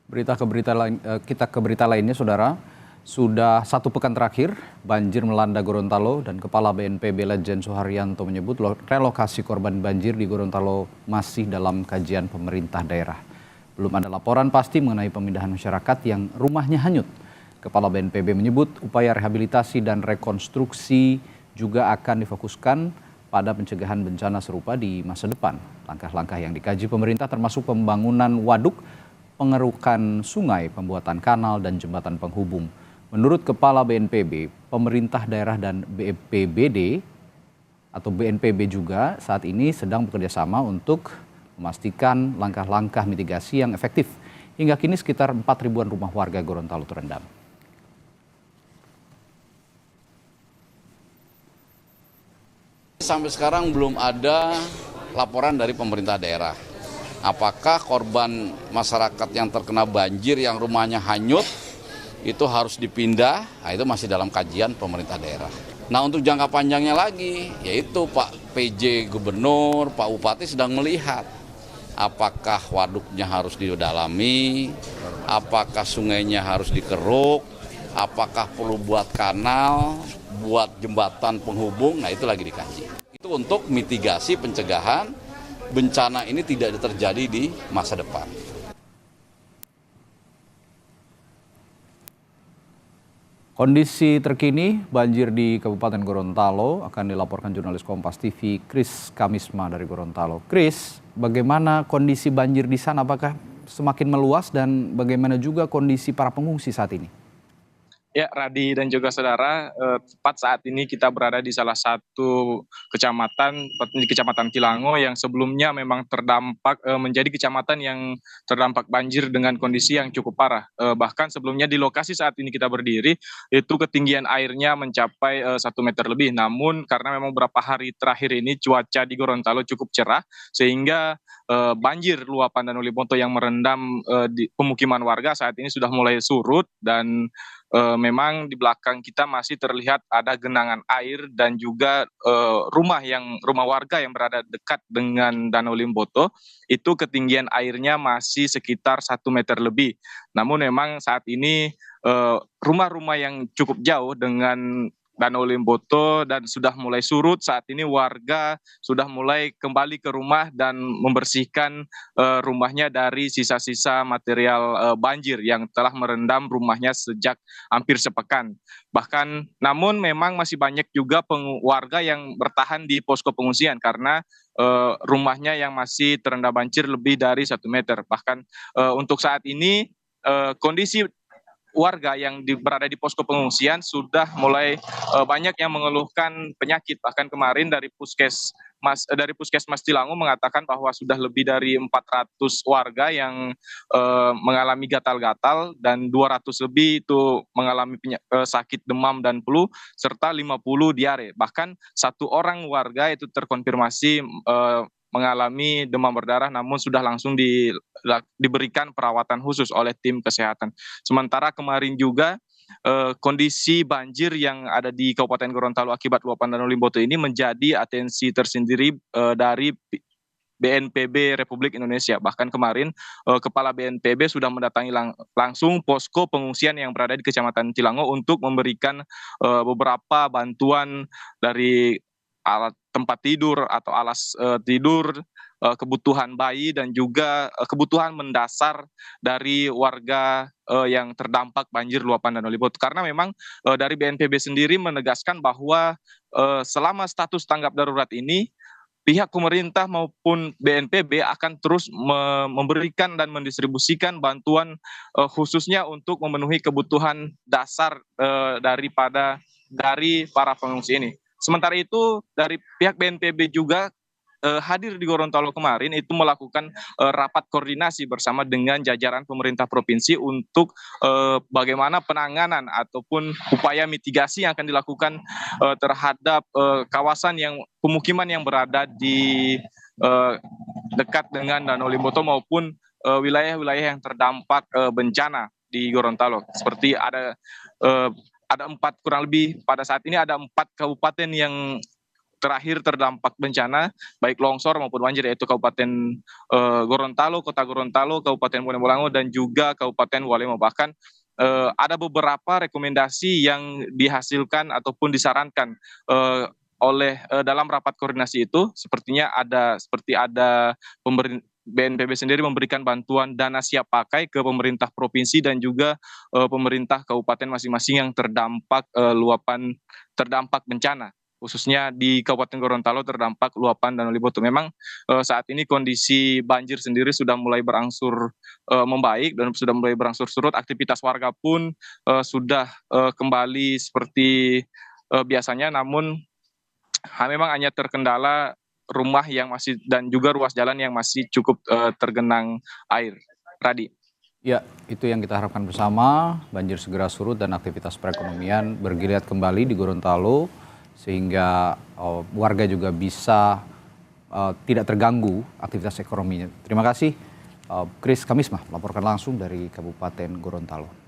Kita ke berita lainnya, Saudara. Sudah satu pekan terakhir, banjir melanda Gorontalo dan Kepala BNPB Lejen Suharyanto menyebut relokasi korban banjir di Gorontalo masih dalam kajian pemerintah daerah. Belum ada laporan pasti mengenai pemindahan masyarakat yang rumahnya hanyut. Kepala BNPB menyebut upaya rehabilitasi dan rekonstruksi juga akan difokuskan pada pencegahan bencana serupa di masa depan. Langkah-langkah yang dikaji pemerintah termasuk pembangunan waduk, pengerukan sungai, pembuatan kanal dan jembatan penghubung. Menurut Kepala BNPB, pemerintah daerah dan BPBD atau BNPB juga saat ini sedang bekerja sama untuk memastikan langkah-langkah mitigasi yang efektif. Hingga kini sekitar 4.000-an rumah warga Gorontalo terendam. Sampai sekarang belum ada laporan dari pemerintah daerah. Apakah korban masyarakat yang terkena banjir yang rumahnya hanyut itu harus dipindah? Nah, itu masih dalam kajian pemerintah daerah. Nah, untuk jangka panjangnya lagi, yaitu Pak PJ Gubernur, Pak Bupati sedang melihat apakah waduknya harus didalami, apakah sungainya harus dikeruk, apakah perlu buat kanal, buat jembatan penghubung. Nah, itu lagi dikaji. Itu untuk mitigasi pencegahan bencana ini tidak terjadi di masa depan. Kondisi terkini banjir di Kabupaten Gorontalo akan dilaporkan jurnalis Kompas TV Kris Kamisma dari Gorontalo. Kris, bagaimana kondisi banjir di sana? Apakah semakin meluas dan bagaimana juga kondisi para pengungsi saat ini? Ya, Radi dan juga saudara, tepat saat ini kita berada di salah satu kecamatan, di Kecamatan Tilango yang sebelumnya memang terdampak, menjadi kecamatan yang terdampak banjir dengan kondisi yang cukup parah. Bahkan sebelumnya di lokasi saat ini kita berdiri, itu ketinggian airnya mencapai 1 meter lebih. Namun karena memang beberapa hari terakhir ini cuaca di Gorontalo cukup cerah, sehingga banjir luapan Danau Liboto yang merendam di pemukiman warga saat ini sudah mulai surut dan memang di belakang kita masih terlihat ada genangan air dan juga rumah warga yang berada dekat dengan Danau Liboto itu ketinggian airnya masih sekitar 1 meter lebih. Namun memang saat ini rumah-rumah yang cukup jauh dengan Danau Liboto dan sudah mulai surut. Saat ini warga sudah mulai kembali ke rumah dan membersihkan rumahnya dari sisa-sisa material banjir yang telah merendam rumahnya sejak hampir sepekan. Bahkan namun memang masih banyak juga warga yang bertahan di posko pengungsian karena rumahnya yang masih terendam banjir lebih dari 1 meter. Bahkan untuk saat ini kondisi warga yang berada di posko pengungsian sudah mulai banyak yang mengeluhkan penyakit. Bahkan kemarin dari Puskesmas Tilango mengatakan bahwa sudah lebih dari 400 warga yang mengalami gatal-gatal dan 200 lebih itu mengalami sakit demam dan flu serta 50 diare. Bahkan satu orang warga itu terkonfirmasi mengalami demam berdarah namun sudah langsung diberikan perawatan khusus oleh tim kesehatan. Sementara kemarin juga kondisi banjir yang ada di Kabupaten Gorontalo akibat luapan Danau Liboto ini menjadi atensi tersendiri dari BNPB Republik Indonesia. Bahkan kemarin Kepala BNPB sudah mendatangi langsung posko pengungsian yang berada di Kecamatan Tilango untuk memberikan beberapa bantuan dari alat tempat tidur atau alas tidur, kebutuhan bayi dan juga kebutuhan mendasar dari warga yang terdampak banjir luapan Danau Liboto. Karena memang dari BNPB sendiri menegaskan bahwa selama status tanggap darurat ini pihak pemerintah maupun BNPB akan terus memberikan dan mendistribusikan bantuan khususnya untuk memenuhi kebutuhan dasar dari para pengungsi ini. Sementara itu dari pihak BNPB juga hadir di Gorontalo kemarin itu melakukan rapat koordinasi bersama dengan jajaran pemerintah provinsi untuk bagaimana penanganan ataupun upaya mitigasi yang akan dilakukan terhadap kawasan pemukiman yang berada di dekat dengan Danau Liboto maupun wilayah-wilayah yang terdampak bencana di Gorontalo. Seperti ada kurang lebih pada saat ini ada 4 kabupaten yang terakhir terdampak bencana baik longsor maupun banjir, yaitu Kabupaten Gorontalo, Kota Gorontalo, Kabupaten Bonegolango, dan juga Kabupaten Walemo. Bahkan ada beberapa rekomendasi yang dihasilkan ataupun disarankan oleh dalam rapat koordinasi itu, sepertinya ada BNPB sendiri memberikan bantuan dana siap pakai ke pemerintah provinsi dan juga pemerintah kabupaten masing-masing yang terdampak bencana, khususnya di Kabupaten Gorontalo terdampak luapan Danau Liboto. Memang saat ini kondisi banjir sendiri sudah mulai berangsur membaik dan sudah mulai berangsur surut. Aktivitas warga pun sudah kembali seperti biasanya, namun memang hanya terkendala rumah yang masih dan juga ruas jalan yang masih cukup tergenang air. Radi. Ya, itu yang kita harapkan bersama, banjir segera surut dan aktivitas perekonomian bergeliat kembali di Gorontalo, sehingga warga juga bisa tidak terganggu aktivitas ekonominya. Terima kasih, Kris Kamismah melaporkan langsung dari Kabupaten Gorontalo.